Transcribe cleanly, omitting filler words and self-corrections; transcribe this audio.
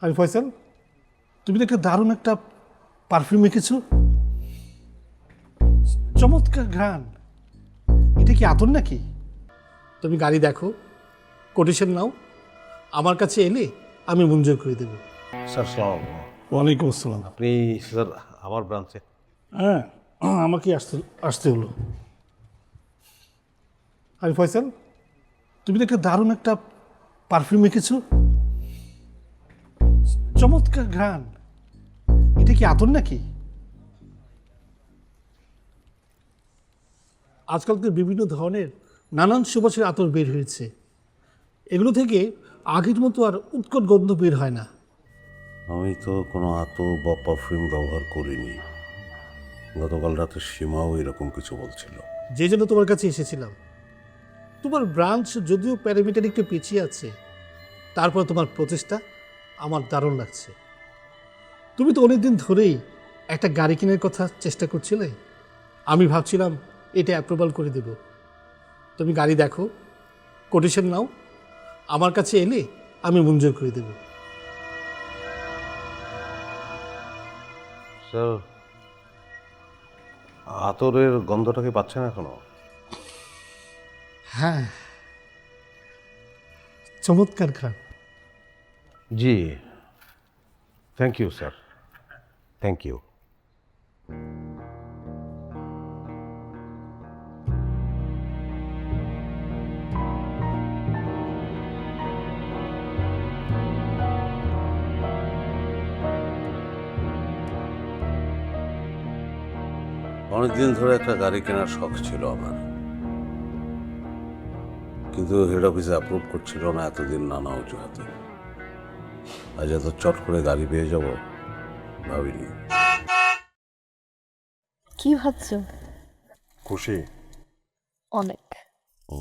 আরে ফয়সাল, তুমি তো একটা দারুণ একটা পারফিউম এঁকেছো, চমৎকার ঘ্রাণ। এটা কি আতর নাকি? তুমি গাড়ি দেখো, কোটেশন নাও, আমার কাছে এলে আমি মঞ্জুর করে দেবো। স্যার সালাম। ওয়ালাইকুম আসসালাম। আপনি স্যার আমার ব্রাঞ্চে? হ্যাঁ, আমাকে আসতে আসতে হলো। আরে ফয়সাল, তুমি তো একটা দারুণ একটা পারফিউম এঁকেছো, চমৎকার ঘ্রাণ। এটা কি আতর নাকি? আজকাল তো বিভিন্ন ধরনের নানান সুবাসের আতর বের হয়েছে, এগুলো থেকে আগের মতো আর উৎকট গন্ধ বের হয় না। আমি তো কোনো আতর বা পারফিউম ব্যবহার করিনি। গতকাল রাতে সীমাও এরকম কিছু বলছিল। যে জন্য তোমার কাছে এসেছিলাম। তোমার ব্রাঞ্চ যদিও প্যারামিটার একটু পিছিয়ে আছে, তারপর তোমার প্রচেষ্টা আমার দারুণ লাগছে। তুমি তো অনেকদিন ধরেই একটা গাড়ি কেনার কথা চেষ্টা করছিলে, আমি ভাবছিলাম এটা অ্যাপ্রুভাল করে দেব। তুমি গাড়ি দেখো, কোটেশন নাও, আমার কাছে এলে আমি মঞ্জুর করে দেব। স্যার, আতরের গন্ধটাকে পাচ্ছেন এখনো? হ্যাঁ, চমৎকার ঘ্রাণ। জি, thank you sir, thank you. অনেকদিন ধরে একটা গাড়ি কেনার শখ ছিল আমার, কিন্তু হেড অফিসে অ্যাপ্রুভ করছিল না এতদিন নানা অজুহাতে। আজ এত চট করে গাড়ি পেয়ে যাব ভাবিনি। কি ভাবছো? খুশি? অনেক। ও